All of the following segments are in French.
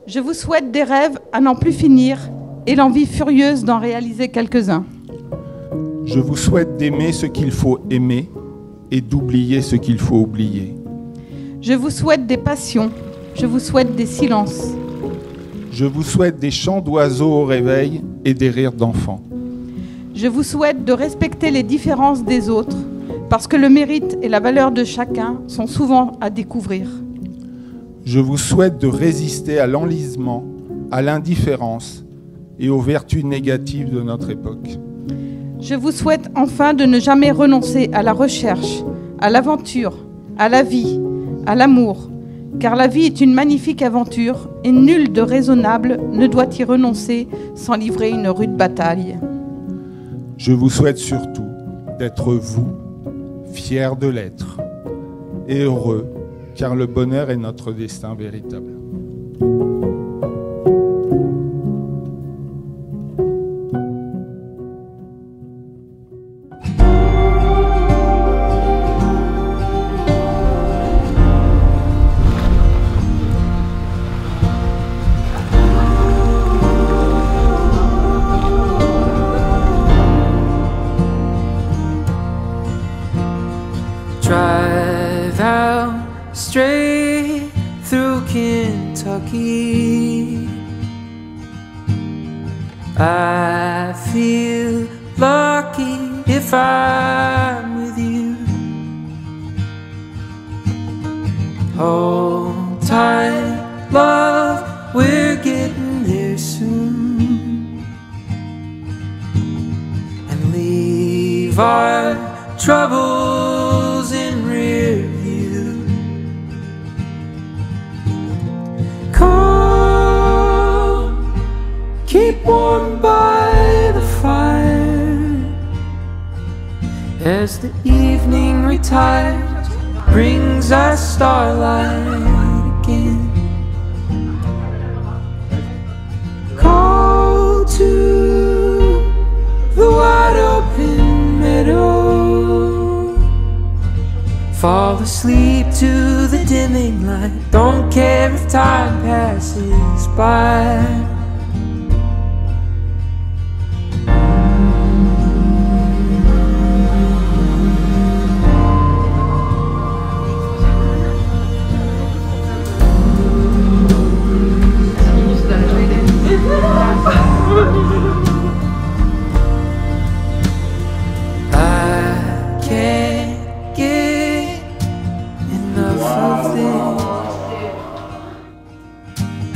Je vous souhaite des rêves à n'en plus finir et l'envie furieuse d'en réaliser quelques-uns. Je vous souhaite d'aimer ce qu'il faut aimer et d'oublier ce qu'il faut oublier. Je vous souhaite des passions, je vous souhaite des silences. Je vous souhaite des chants d'oiseaux au réveil et des rires d'enfants. Je vous souhaite de respecter les différences des autres, parce que le mérite et la valeur de chacun sont souvent à découvrir. Je vous souhaite de résister à l'enlisement, à l'indifférence et aux vertus négatives de notre époque. Je vous souhaite enfin de ne jamais renoncer à la recherche, à l'aventure, à la vie, à l'amour, car la vie est une magnifique aventure et nul de raisonnable ne doit y renoncer sans livrer une rude bataille. Je vous souhaite surtout d'être vous, fiers de l'être, et heureux, car le bonheur est notre destin véritable. Drive out straight through Kentucky. I feel lucky if I'm with you. Hold tight, love, we're getting there soon. And leave our troubles in rear view. Come, keep warm by the fire. As the evening retires, brings us starlight again. Call to the wide open meadow. Fall asleep to the dimming light. Don't care if time passes by.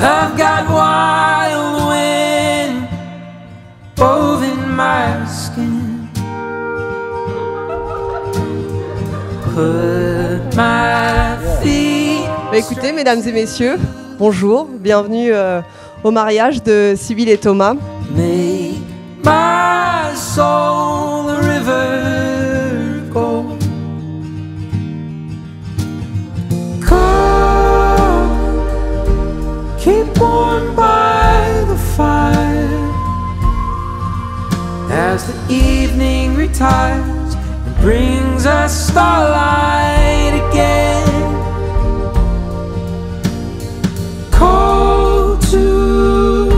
I've got wild wind woven my skin. Put my feet. Écoutez, mesdames et messieurs, bonjour, bienvenue au mariage de Sibylle et Thomas. Make my soul a river go. Keep warm by the fire. As the evening retires and brings us starlight again. Cold to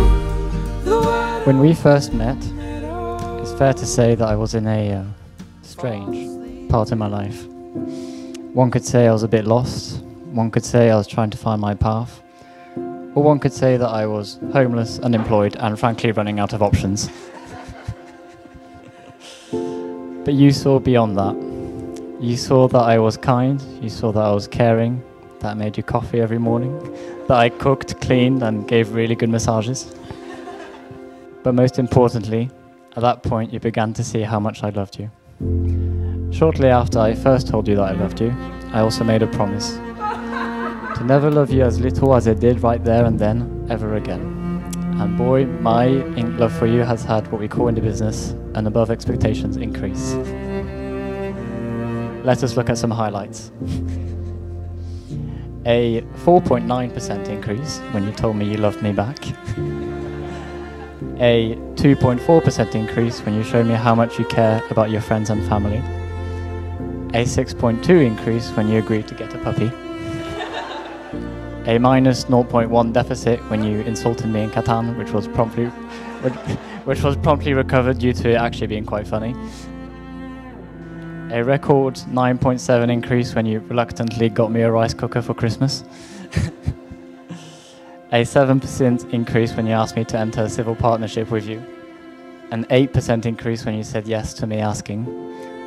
the wide. When we first met, it's fair to say that I was in a strange part of my life. One could say I was a bit lost. One could say I was trying to find my path. Or one could say that I was homeless, unemployed, and frankly running out of options. But you saw beyond that. You saw that I was kind, you saw that I was caring, that I made you coffee every morning, that I cooked, cleaned, and gave really good massages. But most importantly, at that point you began to see how much I loved you. Shortly after I first told you that I loved you, I also made a promise. To never love you as little as I did right there and then, ever again. And boy, my love for you has had what we call in the business an above expectations increase. Let us look at some highlights. A 4.9% increase when you told me you loved me back. A 2.4% increase when you showed me how much you care about your friends and family. A 6.2% increase when you agreed to get a puppy. A minus 0.1 deficit when you insulted me in Catan, which was promptly recovered due to it actually being quite funny. A record 9.7 increase when you reluctantly got me a rice cooker for Christmas. A 7% increase when you asked me to enter a civil partnership with you. An 8% increase when you said yes to me asking.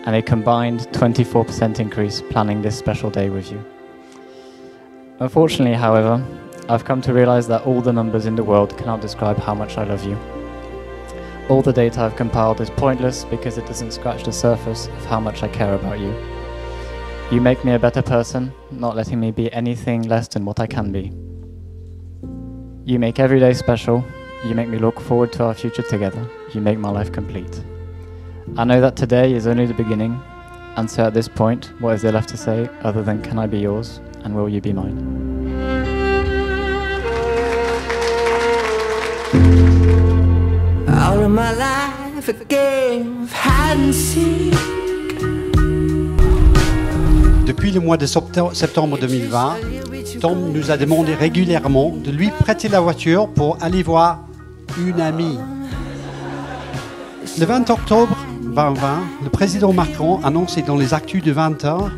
And a combined 24% increase planning this special day with you. Unfortunately, however, I've come to realize that all the numbers in the world cannot describe how much I love you. All the data I've compiled is pointless because it doesn't scratch the surface of how much I care about you. You make me a better person, not letting me be anything less than what I can be. You make every day special. You make me look forward to our future together. You make my life complete. I know that today is only the beginning, and so at this point, what is there left to say other than can I be yours, and will you be mine? All of my life a game of hide and seek. Depuis le mois de septembre 2020, Tom nous a demandé régulièrement de lui prêter la voiture pour aller voir une amie. Le 20 octobre 2020, le président Macron annonçait dans les actus de 20h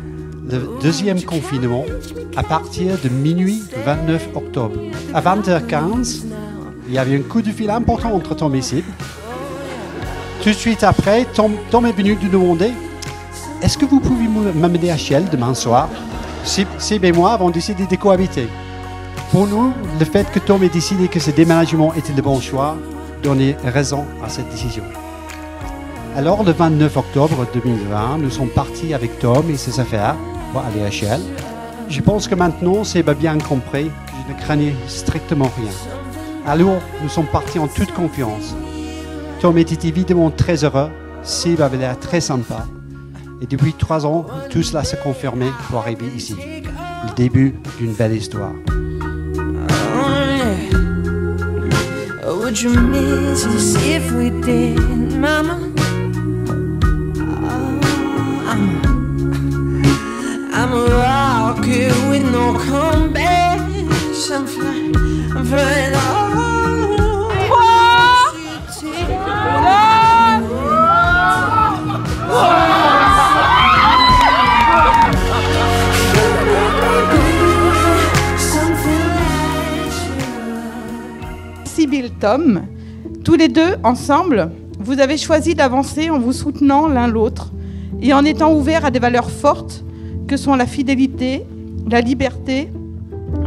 le deuxième confinement à partir de minuit 29 octobre. À 20h15, il y avait un coup de fil important entre Tom et Sib. Tout de suite après, Tom est venu nous demander « Est-ce que vous pouvez m'amener à Shell demain soir ?» Sib et moi avons décidé de cohabiter. Pour nous, le fait que Tom ait décidé que ce déménagement était le bon choix donnait raison à cette décision. Alors, le 29 octobre 2020, nous sommes partis avec Tom et ses affaires pour aller à Shell. Je pense que maintenant, Sib a bien compris que je ne craignais strictement rien. Alors, nous sommes partis en toute confiance. Tom était évidemment très heureux, Sib avait l'air très sympa. Et depuis 3 ans, tout cela s'est confirmé pour arriver ici. Le début d'une belle histoire. Oh, would you miss us if we did, Mama? I'm a rocket with no comeback. I'm flying all. Sibylle, Tom, tous les deux, ensemble, vous avez choisi d'avancer en vous soutenant l'un l'autre et en étant ouverts à des valeurs fortes que sont la fidélité, la liberté,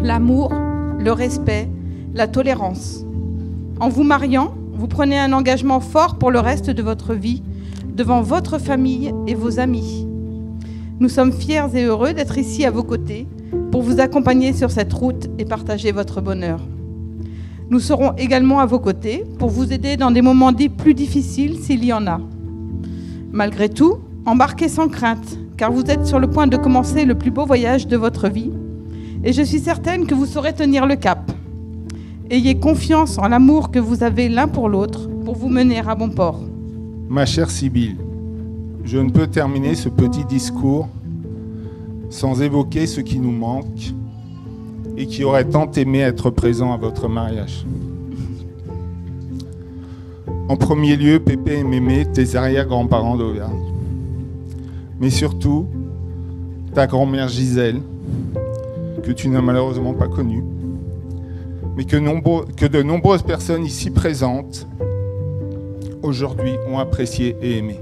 l'amour, le respect, la tolérance. En vous mariant, vous prenez un engagement fort pour le reste de votre vie, devant votre famille et vos amis. Nous sommes fiers et heureux d'être ici à vos côtés pour vous accompagner sur cette route et partager votre bonheur. Nous serons également à vos côtés pour vous aider dans des moments plus difficiles s'il y en a. Malgré tout, embarquez sans crainte, car vous êtes sur le point de commencer le plus beau voyage de votre vie et je suis certaine que vous saurez tenir le cap. Ayez confiance en l'amour que vous avez l'un pour l'autre pour vous mener à bon port. Ma chère Sibylle, je ne peux terminer ce petit discours sans évoquer ce qui nous manque et qui aurait tant aimé être présent à votre mariage. En premier lieu, Pépé et Mémé, tes arrière-grands-parents d'Auvergne. Mais surtout, ta grand-mère Gisèle, que tu n'as malheureusement pas connue, mais que de nombreuses personnes ici présentes, aujourd'hui, ont apprécié et aimé.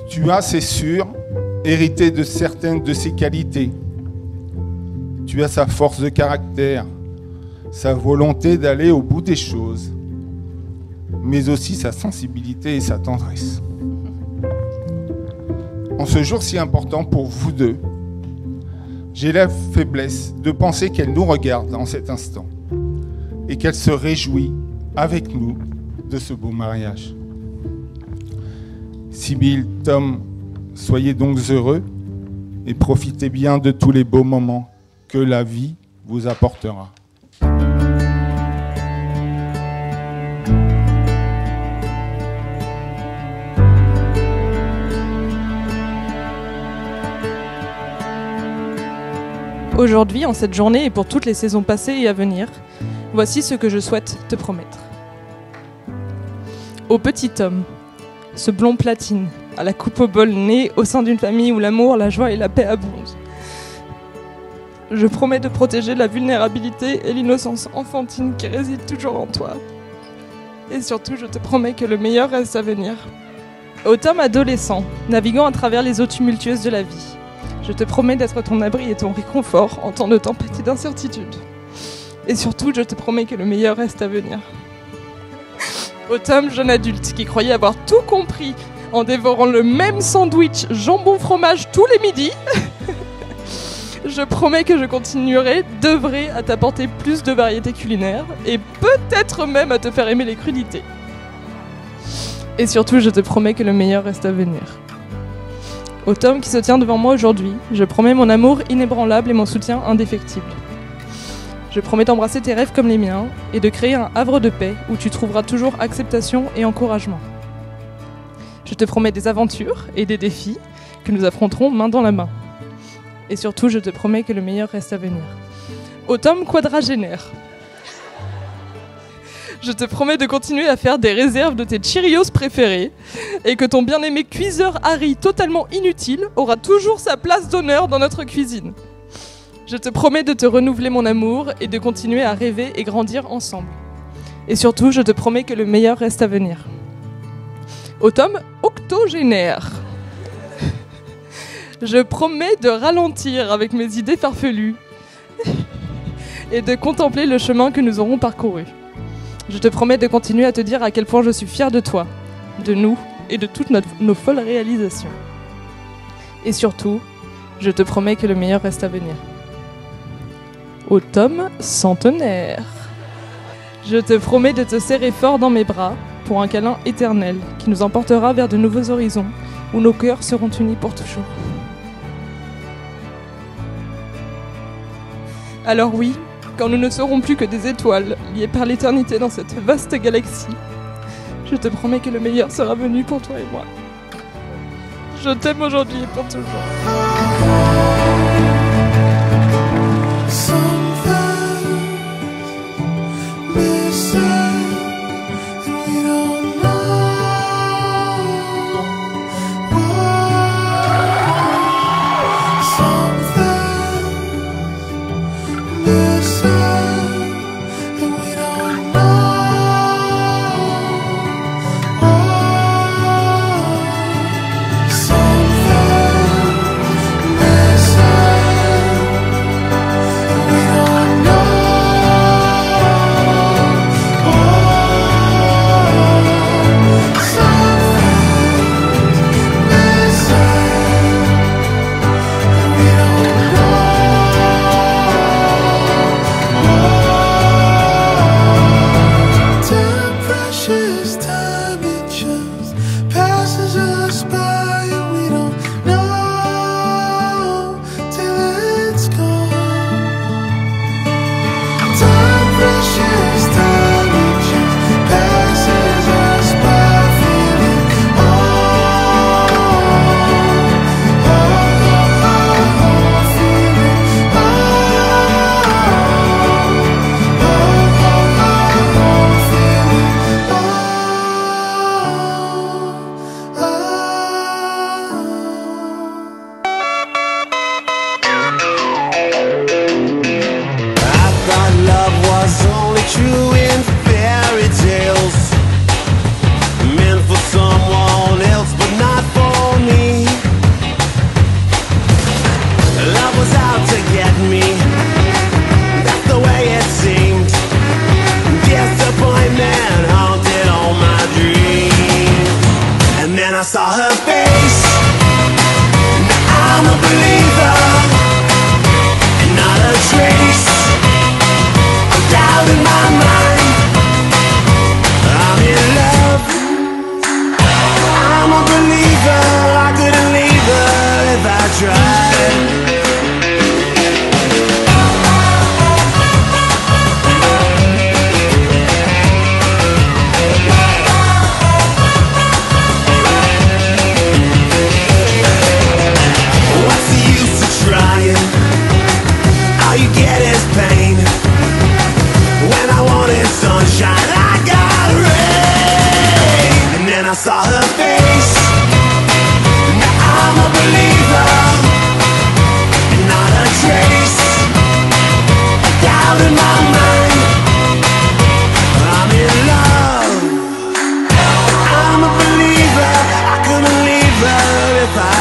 Tu as, c'est sûr, hérité de certaines de ses qualités. Tu as sa force de caractère, sa volonté d'aller au bout des choses, mais aussi sa sensibilité et sa tendresse. En ce jour si important pour vous deux, j'ai la faiblesse de penser qu'elle nous regarde en cet instant et qu'elle se réjouit avec nous de ce beau mariage. Sibylle, Tom, soyez donc heureux et profitez bien de tous les beaux moments que la vie vous apportera. Aujourd'hui, en cette journée et pour toutes les saisons passées et à venir, voici ce que je souhaite te promettre. Au petit homme, ce blond platine, à la coupe au bol, né au sein d'une famille où l'amour, la joie et la paix abondent. Je promets de protéger la vulnérabilité et l'innocence enfantine qui réside toujours en toi. Et surtout, je te promets que le meilleur reste à venir. Au Tom adolescent, naviguant à travers les eaux tumultueuses de la vie, je te promets d'être ton abri et ton réconfort en temps de tempête et d'incertitude. Et surtout, je te promets que le meilleur reste à venir. Au Tom, jeune adulte qui croyait avoir tout compris en dévorant le même sandwich jambon-fromage tous les midis, je promets que je continuerai d'œuvrer à t'apporter plus de variétés culinaires et peut-être même à te faire aimer les crudités. Et surtout, je te promets que le meilleur reste à venir. Au Tom qui se tient devant moi aujourd'hui, je promets mon amour inébranlable et mon soutien indéfectible. Je promets d'embrasser tes rêves comme les miens et de créer un havre de paix où tu trouveras toujours acceptation et encouragement. Je te promets des aventures et des défis que nous affronterons main dans la main. Et surtout, je te promets que le meilleur reste à venir. Au Tom quadragénaire, je te promets de continuer à faire des réserves de tes Cheerios préférés et que ton bien-aimé cuiseur Harry, totalement inutile, aura toujours sa place d'honneur dans notre cuisine. Je te promets de te renouveler mon amour et de continuer à rêver et grandir ensemble. Et surtout, je te promets que le meilleur reste à venir. Au Tom octogénaire, je promets de ralentir avec mes idées farfelues et de contempler le chemin que nous aurons parcouru. Je te promets de continuer à te dire à quel point je suis fière de toi, de nous et de toutes nos folles réalisations. Et surtout, je te promets que le meilleur reste à venir. Au Tom centenaire, je te promets de te serrer fort dans mes bras pour un câlin éternel qui nous emportera vers de nouveaux horizons où nos cœurs seront unis pour toujours. Alors oui, quand nous ne serons plus que des étoiles liées par l'éternité dans cette vaste galaxie, je te promets que le meilleur sera venu pour toi et moi. Je t'aime aujourd'hui et pour toujours. I saw her face. Now I'm a believer, and not a trace of doubt in my mind. better if I